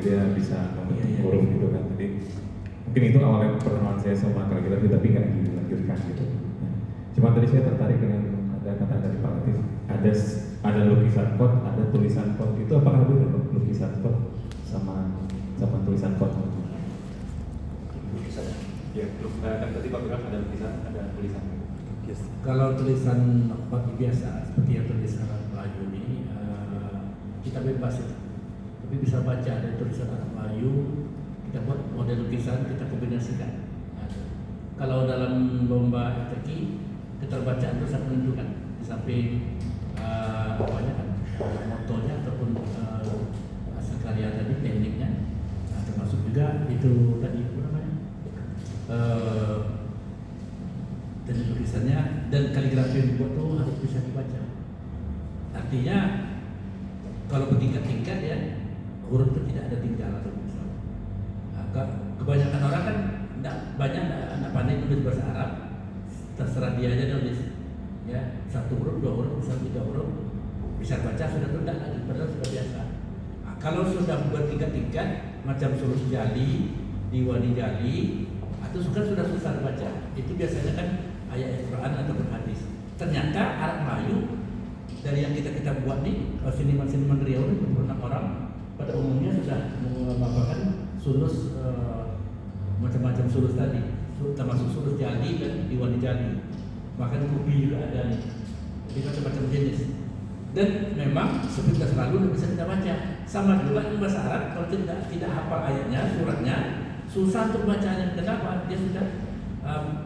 dia bisa membentuk huruf gitu kan. Jadi mungkin itu awalnya pertemuan saya sama kaligrafi, tapi nggak dilanjutkan gitu. Cuma tadi saya tertarik dengan ada kata dari Pak Latif, ada lukisan kot, ada tulisan kot. Itu apakah benar lukisan kot sama tulisan kot? Lukisan. Ya, kan tadi Pak bilang ada lukisan, ada tulisan. Yes. Kalau tulisan kot biasa seperti yang tulisan Arab Melayu ini kita bebas ya. Tapi bisa baca dari tulisan Arab Melayu, kita buat model lukisan, kita kombinasikan. Kalau dalam lomba FTQ, keterbacaan itu sangat menentukan. Di samping motonya ataupun hasil karya tadi, tekniknya, termasuk juga itu tadi apa namanya, teknik tulisannya dan kaligrafi yang dibuat itu harus bisa dibaca. Artinya kalau bertingkat-tingkat ya, huruf itu tidak ada tinggal atau misal. Kebanyakan orang kan banyak anak pandai tulis bahasa Arab, terserah dia aja nulis. Ya, 1 huruf, 2 huruf, bisa 3 huruf, bisa baca sudah tidak lagi, padahal sudah biasa. Kalau sudah bertingkat-tingkat macam sulus jali, diwani jali, itu sudah susah dibaca. Itu biasanya kan ayat Al-Quran atau hadis. Ternyata Arab Melayu dari yang kita buat nih, seniman-seniman Riau ini beberapa orang pada umumnya sudah mengamalkan sulus macam-macam sulus tadi, termasuk sulus jali dan diwani jali. Bahkan kubi juga ada nih, jadi macam-macam jenis. Dan memang seperti selalu bisa kita baca. Sama juga di bahasa Arab, kalau tidak hafal ayatnya, suratnya, susah untuk bacanya. Kenapa? Dia sudah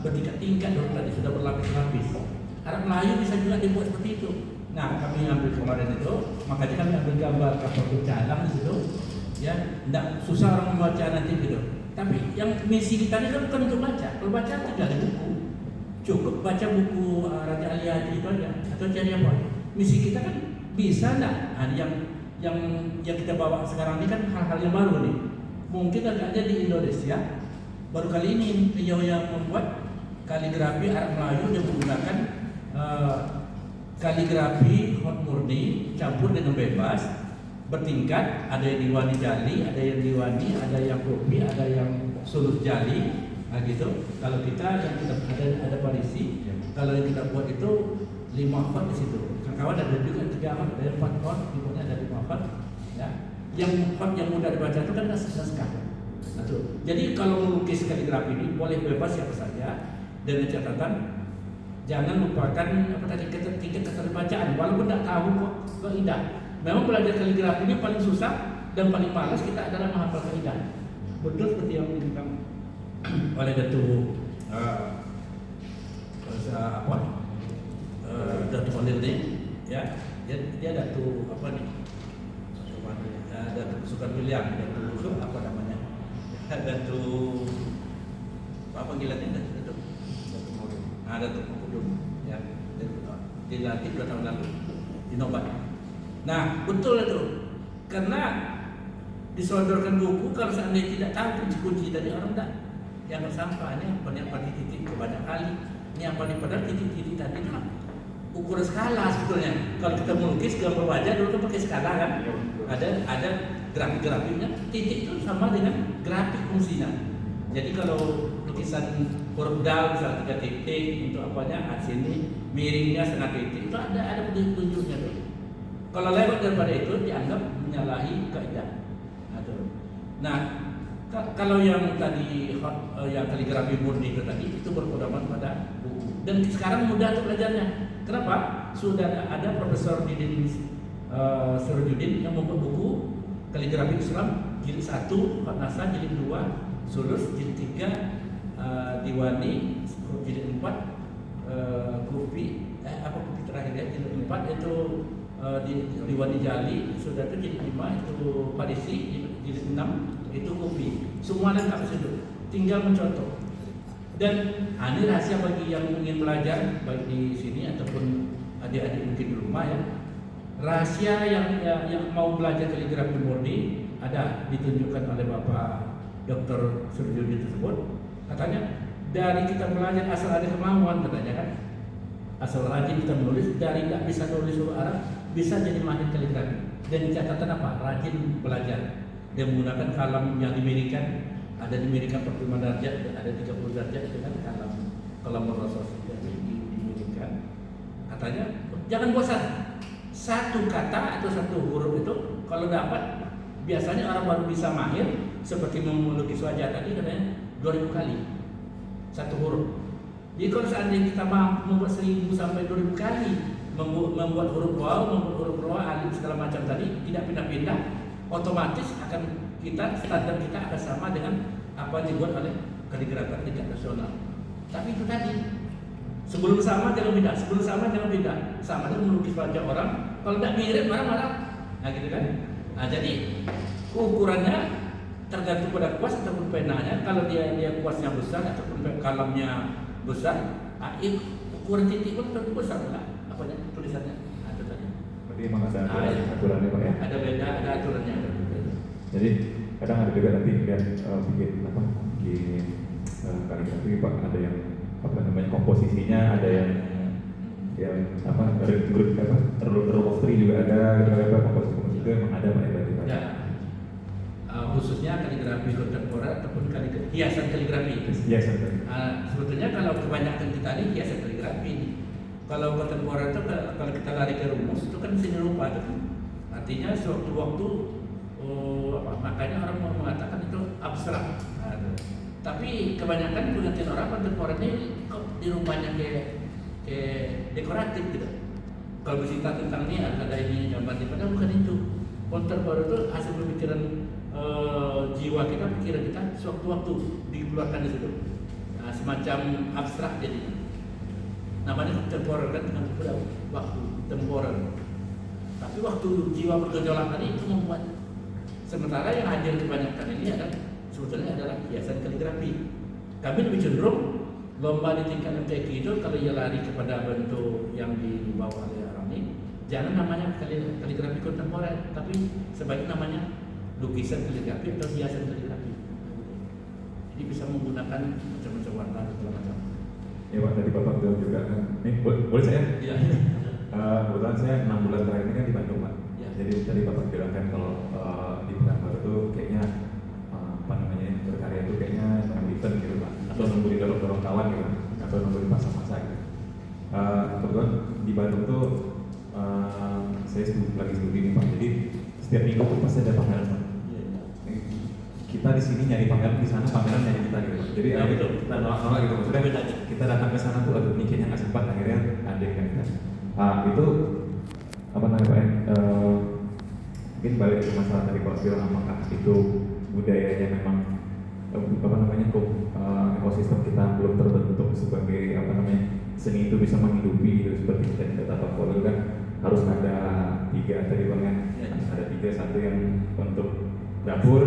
bertingkat-tingkat tadi, sudah berlapis-lapis. Arab Melayu bisa juga dibuat seperti itu. Nah, kami ambil kemarin itu, makanya kami ambil gambar kapal calang di situ. Ya, tidak susah orang membaca nanti gitu. Tapi yang misi kita ini kan bukan untuk baca. Kalau baca tinggal di buku, cukup baca buku Raja Ali Haji itu aja. Atau cari apa? Misi kita kan bisa nggak? Nah, yang kita bawa sekarang ini kan hal-hal yang baru nih. Mungkin agaknya di Indonesia baru kali ini beliau yang membuat kaligrafi Arab Melayu yang menggunakan kaligrafi hot murni campur dengan bebas, bertingkat, ada yang diwani jali, ada yang diwani, ada yang kopi, ada yang sulus jali, nah gitu. Kalau kita yang kita ada parisi, kalau yang kita buat itu 5 hot di situ. Kawan ada juga 3 hot, ada 4 hot, dibuatnya ada 5 hot. Ya. Yang hot yang mudah dibaca itu kan naskah. Jadi kalau melukis kaligrafi ini boleh bebas siapa saja, dengan catatan jangan lupakan tingkat keterbacaan. Walaupun tidak tahu kok kaidah. Memang belajar kaligrafi ini paling susah dan paling malas kita adalah menghafal kaidah. Betul seperti yang dibilang oleh Datuk Datuk Khalil nih, ya dia Datuk apa nih? Datuk Sukan William, Datuk apa namanya? Datuk apa panggilannya Datuk Maudum. Datuk Maudum, ya dilantik 2 tahun lalu di Nobat. Nah, betul itu. Karena disodorkan buku, kalau seandainya tidak tahu kunci-kunci dari orang tak yang sampah ini apa titik banyak kali. Ini apa nih, padahal titik-titik tadi kan ukuran skala sebetulnya. Kalau kita melukis gambar wajah dulu kan pakai skala kan. Ada grafik-grafiknya, titik itu sama dengan grafik fungsinya. Jadi kalau lukisan huruf dal misalnya 3 titik untuk apanya, sini miringnya setengah titik, itu ada petunjuknya tuh. Kalau lewat daripada itu dianggap menyalahi kaidah. Nah, kalau yang tadi yang kaligrafi murni itu tadi itu berpedoman pada buku. Dan sekarang mudah untuk belajarnya. Kenapa? Sudah ada Profesor Didin Sirojudin yang membuat buku kaligrafi Islam jilid 1, Fatnasa jilid 2, Sulus jilid 3, Diwani jilid 4, Kufi Kufi terakhir ya jilid 4 itu Diwani Jali, sudah itu jilid 5 itu Parisi, jilid 6 itu Kufi. Semua lengkap situ. Tinggal mencontoh. Dan ini rahasia bagi yang ingin belajar baik di sini ataupun adik-adik mungkin di rumah ya. Rahasia yang mau belajar kaligrafi murni ada ditunjukkan oleh Bapak Dr. Surjudi tersebut. Katanya dari kita belajar asal ada kemauan katanya kan. Asal rajin kita menulis, dari nggak bisa nulis huruf Arab bisa jadi mahir kaligrafi. Dan catatan apa? Rajin belajar. Dia menggunakan kalam yang dimirikan, ada dimirikan 45 derajat, ada 30 derajat itu kan kalam merosot dimirikan. Katanya jangan bosan. Satu kata atau satu huruf itu kalau dapat, biasanya orang baru bisa mahir seperti melukis wajah tadi katanya 2000 kali satu huruf. Jadi kalau seandainya kita mampu membuat 1000 sampai 2000 kali membuat huruf waw, membuat huruf roa, alif segala macam tadi tidak pindah-pindah, otomatis akan standar kita akan sama dengan apa yang dibuat oleh kaligrafer tingkat nasional. Tapi itu tadi, sebelum sama jangan beda, sebelum sama jangan beda. Sama dengan melukis wajah orang, kalau tidak mirip marah-marah. Nah gitu kan. Nah jadi ukurannya tergantung pada kuas ataupun penanya. Kalau dia kuasnya besar ataupun kalamnya besar, ukuran titik pun tentu besar lah. Apanya tulisannya? Ada tadi. Berarti emang ada aturannya Pak ya? Ada beda, ada aturannya. Jadi kadang ada juga nanti bikin kaligrafi Pak, ada yang komposisinya, ada yang rule of three juga ada, komposisi itu emang ada Pak ya berarti Pak? Ya. Khususnya kaligrafi kontemporer ataupun hiasan kaligrafi. Sebetulnya kalau kebanyakan kita ini hiasan kaligrafi. Kalau kontemporer itu kalau kita lari ke rumus itu kan seni rupa itu kan. Artinya sewaktu-waktu makanya orang mau mengatakan itu abstrak. Tapi kebanyakan pengertian orang kontemporer ini kok dirupanya kayak dekoratif gitu. Kalau bercerita tentang ini ada ini gambar di padahal bukan itu. Kontemporer itu hasil pemikiran jiwa kita, pikiran kita sewaktu-waktu dikeluarkan di situ. Nah, semacam abstrak jadinya. Namanya temporer kan dengan waktu temporer. Tapi waktu jiwa bergejolak tadi itu membuat. Sementara yang hadir kebanyakan ini sebetulnya adalah hiasan kaligrafi. Kami lebih cenderung lomba di tingkat MTQ itu kalau ia lari kepada bentuk yang dibawa oleh orang ini, jangan namanya kaligrafi kontemporer, tapi sebaiknya namanya lukisan kaligrafi atau hiasan kaligrafi. Jadi bisa menggunakan macam-macam warna dan segala macam. Ya Pak, tadi Bapak bilang juga kan, boleh saya? Iya. Kebetulan saya 6 bulan terakhir ini kan di Bandung Pak. Ya. Jadi tadi Bapak bilang kan kalau di Pekanbaru itu kayaknya berkarya itu kayaknya nunggu event gitu Pak, atau nunggu didorong kawan gitu, atau nunggu di masa-masa gitu. Kebetulan di Bandung tuh saya lagi studi nih Pak, jadi setiap minggu tuh pasti ada pameran Pak. Kita di sini nyari pameran, di sana pameran nyari kita gitu. Jadi kita nolak gitu, maksudnya kita datang ke sana tuh aduh ini kayaknya nggak sempat, akhirnya ada yang kita. Itu apa namanya Pak? Mungkin balik ke masalah tadi Pak bilang apakah itu budayanya memang ekosistem kita belum terbentuk sebagai seni itu bisa menghidupi gitu, seperti kita di kata Pak Polio kan harus ada 3 tadi Bang ya, harus ada 3, satu yang untuk dapur,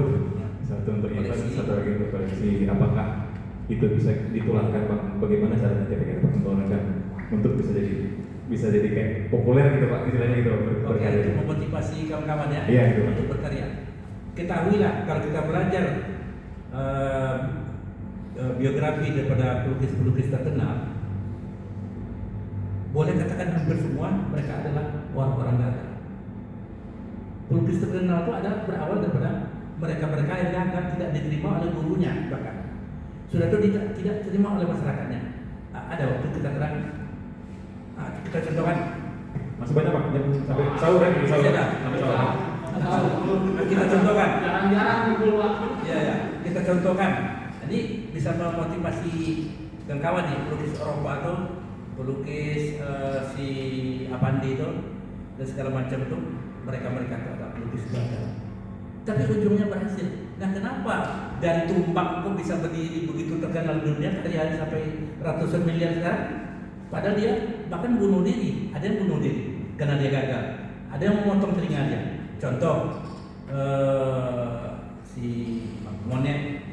satu untuk event, satu lagi untuk koleksi. Apakah itu bisa ditularkan Bang? Bagaimana caranya kira-kira Pak menularkan untuk bisa jadi kayak populer gitu Pak, istilahnya gitu berkarya. Oke, memotivasi kawan-kawan ya, iya, gitu, untuk berkarya. Ketahuilah kalau kita belajar biografi daripada pelukis-pelukis terkenal, boleh katakan hampir semua mereka adalah orang-orang gagal. Pelukis terkenal itu adalah berawal daripada mereka-mereka yang gagal, tidak diterima oleh gurunya, bahkan sudah itu tidak diterima oleh masyarakatnya. Ada waktu kita terang, kita contohkan. Masih banyak Pak, jam sampai sahur ya, Kita contohkan. Jarang-jarang keluar. Ya, kita contohkan. Jadi bisa memotivasi kawan nih, pelukis Eropa itu, pelukis si Apandi itu dan segala macam itu, mereka itu ada pelukis gagal. Tapi ujungnya berhasil. Nah, kenapa dari tumbang kok bisa berdiri begitu terkenal di dunia, hari-hari sampai ratusan miliar sekarang? Padahal dia bahkan bunuh diri. Ada yang bunuh diri karena dia gagal. Ada yang memotong telinganya. Contoh si Monet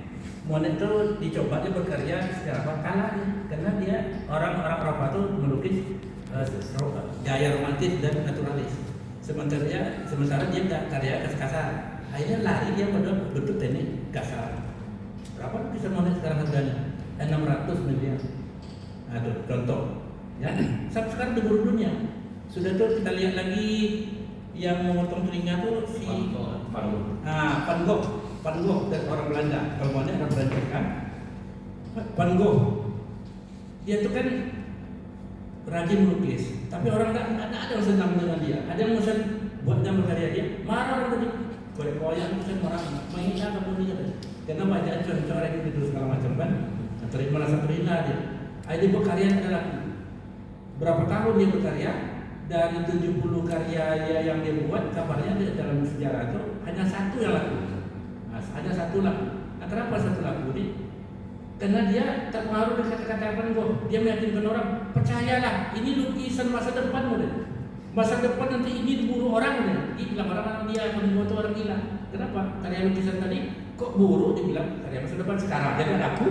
itu dicoba dia berkarya secara kalah karena dia orang-orang Eropa itu melukis gaya romantis dan naturalis. Sementara dia karya kasar. Akhirnya lari dia pada bentuk teknik kasar. Berapa lukisan Monet sekarang harganya? 600 miliar. Nah, itu contoh. Ya, sampai sekarang di seluruh dunia. Sudah tuh kita lihat lagi yang memotong telinga tuh si Van Van Gogh dari orang Belanda. Kalau mau orang Belanda kan, Van Gogh. Dia itu kan rajin melukis, tapi orang nggak ada yang senang dengan dia. Ada yang mau buat gambar karya dia, marah orang tadi. Koyak-koyak itu marah, menghina kemudian. Karena banyak coret-coret itu segala macam kan, merasa terhina dia. Dia berkarya adalah berapa tahun dia berkarya, dari 70 karya yang dia buat, kabarnya dia dalam sejarah itu hanya satu yang laku. Ada satu laku. Kenapa satu laku ini? Karena dia terpengaruh dengan kata-kata Van Gogh. Dia meyakinkan orang, percayalah, ini lukisan masa depan deh. Masa depan nanti ini diburu orang deh. Dibilang orang dia Van Gogh itu orang gila. Kenapa? Karya lukisan tadi kok buru, dibilang karya masa depan sekarang jadi laku.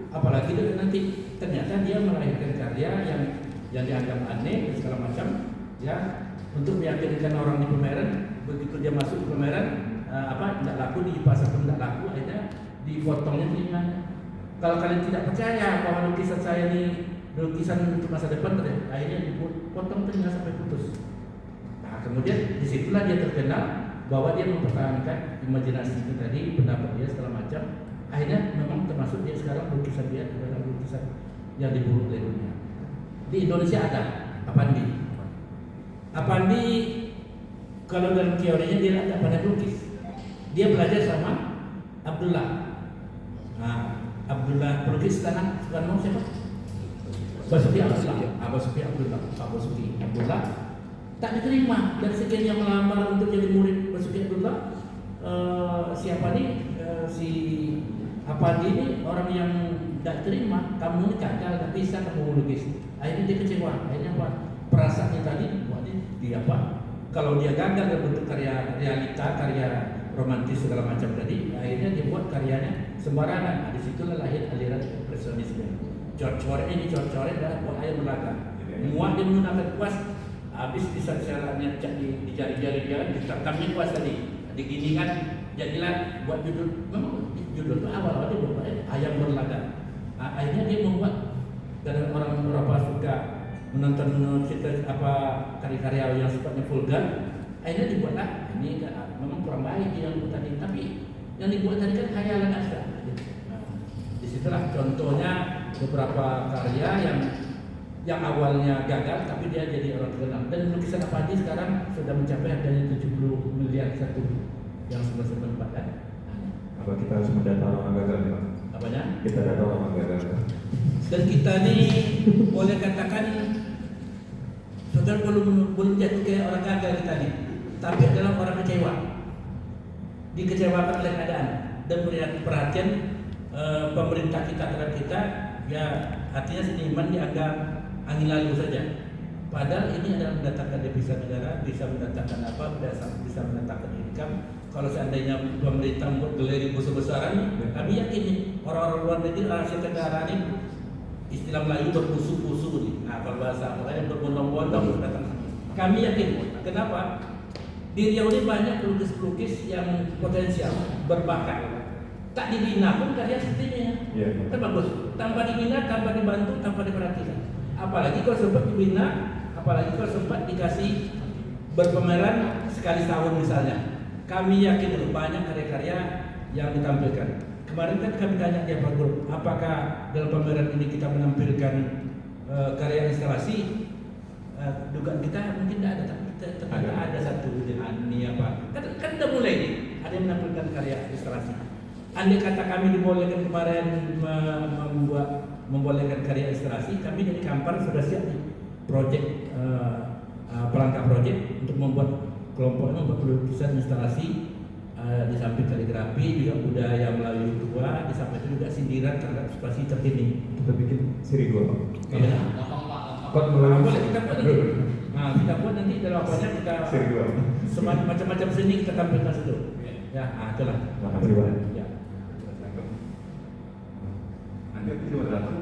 Apalagi dia nanti ternyata dia melahirkan karya yang dianggap aneh dan segala macam, ya, untuk meyakinkan orang di pameran. Begitu dia masuk ke pameran, tidak laku, di pasar pun tidak laku, akhirnya dipotongnya telinganya. Kalau kalian tidak percaya bahwa lukisan saya ini lukisan untuk masa depan, akhirnya dipotong telinga sampai putus. Nah, kemudian disitulah dia terkenal bahwa dia mempertahankan imajinasi itu tadi, pendapat dia segala macam. Akhirnya memang termasuk dia sekarang lukisan dia adalah lukisan yang diburu oleh dunia. Di Indonesia ada Apandi, kalau dalam teorinya dia ada pandai lukis. Dia belajar sama Abdullah. Abdullah pelukis tanah Soekarno siapa? Basuki Abdullah tak diterima dari sekian yang melamar untuk jadi murid Basuki Abdullah. Siapa nih? Si Apandi ini orang yang tidak terima, kamu ini gagal, tidak bisa kamu melukis. Akhirnya dia kecewa. Akhirnya apa? Perasaannya tadi, dia apa? Kalau dia gagal dalam bentuk karya realita, karya romantis segala macam tadi, akhirnya dia buat karyanya sembarangan. Disitulah lahir aliran impresionisme. Coret-coret adalah buat air berlaga. Muat dia menggunakan kuas, habis disarannya di jari-jari dia, diterkamnya kuas tadi. Digini kan, jadilah buat judul. Memang judul itu awal-awal dia buat ayam berlaga. Akhirnya dia membuat, dan orang berapa suka menonton cerita karya-karya yang sifatnya vulgar. Akhirnya dibuatlah ini memang kurang baik yang buat tadi, tapi yang dibuat tadi kan khayalan asal. Disitulah contohnya beberapa karya yang awalnya gagal tapi dia jadi orang terkenal. Dan lukisan Apandi sekarang sudah mencapai harganya 70 miliar satu yang sebelum kan. Apa kita harus mendata orang gagal ya Pak? Apanya? Kita data orang gagal. Dan kita ini boleh katakan saudara belum jatuh kayak orang gagal kita nih, tapi adalah orang kecewa, dikecewakan oleh keadaan dan melihat perhatian pemerintah kita terhadap kita. Ya artinya seniman dianggap angin lalu saja. Padahal ini adalah mendatangkan devisa negara, bisa mendatangkan bisa mendatangkan income. Kalau seandainya pemerintah membuat galeri besar-besaran, kami yakin nih orang-orang luar negeri Asia Tenggara ini, istilah Melayu berpusu-pusu nih. Nah, kalau bahasa makanya berbondong-bondong datang. Kami yakin. Kenapa? Di Riau ini banyak pelukis-pelukis yang potensial, berbakat. Tak dibina pun karya sepertinya. Kan bagus. Tanpa dibina, tanpa dibantu, tanpa diperhatikan. Apalagi kalau sempat dibina, apalagi kalau sempat dikasih berpameran sekali tahun misalnya. Kami yakin banyak karya-karya yang ditampilkan. Kemarin kan kami tanya dia Pak Guru, apakah dalam pameran ini kita menampilkan karya instalasi? Dugaan kita mungkin tidak ada, tapi ternyata ada satu ini apa? Kan udah mulai nih, ada yang menampilkan karya instalasi. Andai kata kami dibolehkan kemarin membolehkan karya instalasi, kami dari Kampar sudah siap nih proyek pelangkah proyek untuk membuat kelompoknya membuat lukisan instalasi. Di samping kaligrafi juga budaya Melayu tua, di samping itu juga sindiran terhadap situasi terkini. Kita bikin seri 2 Pak. Iya. Pak melalui Boleh kita buat nanti. Nah, kita buat nanti dalam apanya kita seri 2. macam-macam seni kita tampilkan situ. Ya, itulah. Terima kasih Pak. Ya. Nanti tidak datang.